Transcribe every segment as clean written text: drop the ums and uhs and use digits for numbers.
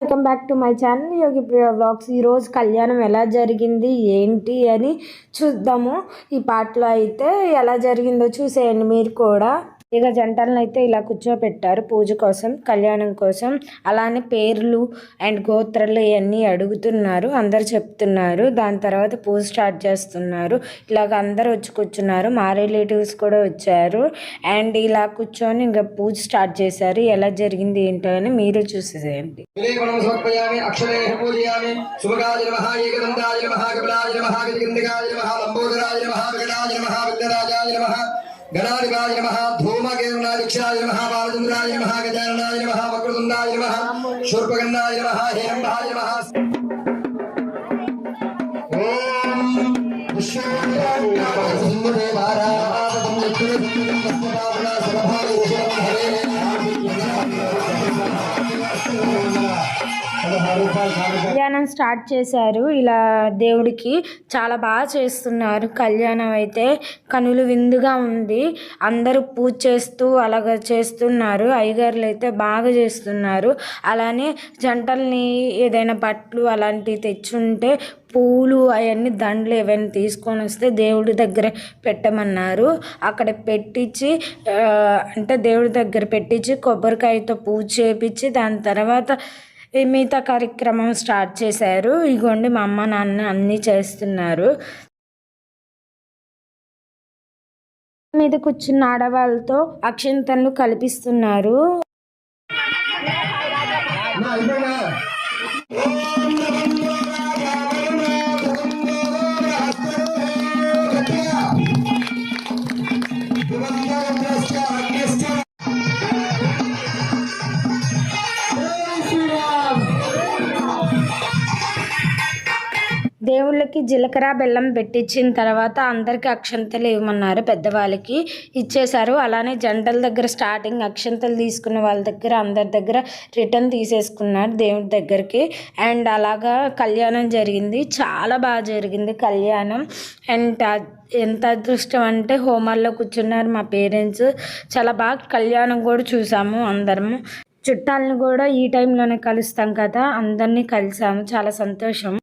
Welcome back to my channel Yogi Priya vlogs. ఈరోజు కళ్యాణం ఎలా జరిగింది ఏంటి అని చూద్దాము. ఈ పాటలో అయితే ఎలా జరిగిందో చూసేయండి మీరు కూడా. ఇక జంటలను అయితే ఇలా కూర్చోపెట్టారు పూజ కోసం, కళ్యాణం కోసం. అలానే పేర్లు అండ్ గోత్రాలు ఇవన్నీ అడుగుతున్నారు, అందరు చెప్తున్నారు. దాని తర్వాత పూజ స్టార్ట్ చేస్తున్నారు. ఇలాగ అందరు వచ్చి కూర్చున్నారు, మా రిలేటివ్స్ కూడా వచ్చారు. అండ్ ఇలా కూర్చొని ఇంకా పూజ స్టార్ట్ చేశారు. ఎలా జరిగింది ఏంటో అని మీరు చూసేసేయండి. गणाधिपाय नमः धूमकेतुनादिक्षाय नमः बालचन्द्राय नमः गजाननाय नमः वक्रतुण्डाय नमः शूर्पकर्णाय नमः हेरम्बाय नमः ओम కళ్యాణం స్టార్ట్ చేశారు. ఇలా దేవుడికి చాలా బాగా చేస్తున్నారు. కళ్యాణం అయితే కనులు విందుగా ఉంది. అందరూ పూజ చేస్తూ అలాగ చేస్తున్నారు. అయ్యగారులు అయితే బాగా చేస్తున్నారు. అలానే జంటల్ని ఏదైనా బట్టలు అలాంటివి తెచ్చుంటే పూలు అవన్నీ దండలు ఏవైనా తీసుకొని వస్తే దేవుడి దగ్గర పెట్టమన్నారు. అక్కడ పెట్టించి అంటే దేవుడి దగ్గర పెట్టించి కొబ్బరికాయతో పూజ చేపించి దాని తర్వాత మిగతా కార్యక్రమం స్టార్ట్ చేశారు. ఇగోండి మా అమ్మ నాన్న అన్నీ చేస్తున్నారు. మీద కూర్చున్న ఆడవాళ్ళతో అక్షంతలు కల్పిస్తున్నారు. దేవుళ్ళకి జీలకర్ర బెల్లం పెట్టించిన తర్వాత అందరికీ అక్షంతలు ఇవ్వమన్నారు. పెద్దవాళ్ళకి ఇచ్చేశారు. అలానే జంటల దగ్గర స్టార్టింగ్ అక్షంతలు తీసుకున్న వాళ్ళ దగ్గర అందరి దగ్గర రిటర్న్ తీసేసుకున్నారు దేవుడి దగ్గరికి. అండ్ అలాగా కళ్యాణం జరిగింది. చాలా బాగా జరిగింది కళ్యాణం. అండ్ ఎంత అదృష్టం అంటే హోమాల్లో కూర్చున్నారు మా పేరెంట్స్. చాలా బాగా కళ్యాణం కూడా చూసాము. అందరము చుట్టాలను కూడా ఈ టైంలోనే కలుస్తాం కదా, అందరినీ కలిసాము. చాలా సంతోషం.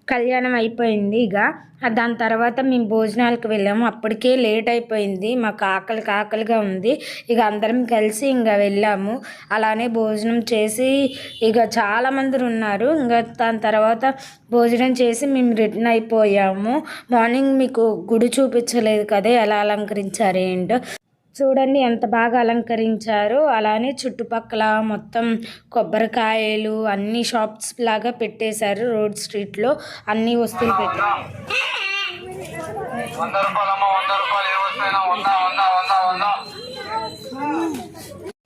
కళ్యాణం అయిపోయింది. ఇక దాని తర్వాత మేము భోజనాలకు వెళ్ళాము. అప్పటికే లేట్ అయిపోయింది, మాకు ఆకలిగా ఉంది. ఇక అందరం కలిసి ఇంకా వెళ్ళాము. అలానే భోజనం చేసి ఇక చాలామంది ఉన్నారు. ఇంకా దాని తర్వాత భోజనం చేసి మేము రిటర్న్ అయిపోయాము. మార్నింగ్ మీకు గుడి చూపించలేదు కదా ఎలా అలంకరించారు ఏంటో చూడండి, ఎంత బాగా అలంకరించారు. అలానే చుట్టుపక్కల మొత్తం కొబ్బరికాయలు అన్ని షాప్స్ లాగా పెట్టేశారు. రోడ్ స్ట్రీట్లో అన్ని వస్తువులు పెట్టారు.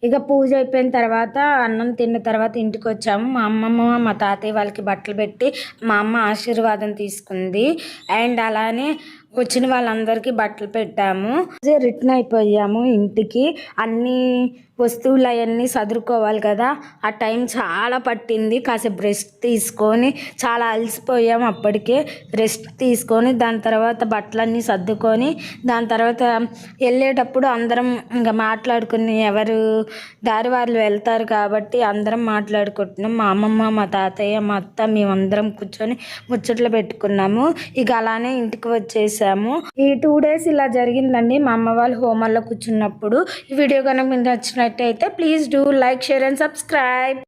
ఇక పూజ అయిపోయిన తర్వాత అన్నం తిన్న తర్వాత ఇంటికి వచ్చాము. మా అమ్మమ్మ మా తాతయ్య వాళ్ళకి బట్టలు పెట్టి మా అమ్మ ఆశీర్వాదం తీసుకుంది. అండ్ అలానే వచ్చిన వాళ్ళందరికీ బట్టలు పెట్టాము. రిటర్న్ అయిపోయాము ఇంటికి. అన్ని వస్తువులు అవన్నీ సదురుకోవాలి కదా, ఆ టైం చాలా పట్టింది. కాసేపు రెస్ట్ తీసుకొని చాలా అలసిపోయాము. అప్పటికే రెస్ట్ తీసుకొని దాని తర్వాత బట్టలన్నీ సర్దుకొని దాని తర్వాత వెళ్ళేటప్పుడు అందరం ఇంకా మాట్లాడుకుని ఎవరు దారి వాళ్ళు వెళ్తారు కాబట్టి అందరం మాట్లాడుకుంటున్నాం. మా అమ్మమ్మ మా తాతయ్య మా అత్త మేమందరం కూర్చొని ముచ్చట్లు పెట్టుకున్నాము. ఇక అలానే ఇంటికి వచ్చేసాము. ఈ 2 days ఇలా జరిగిందండి మా అమ్మ వాళ్ళు హోమాల్లో కూర్చున్నప్పుడు. ఈ వీడియో కనుక మీకు నచ్చినట్టయితే please do like, share and subscribe.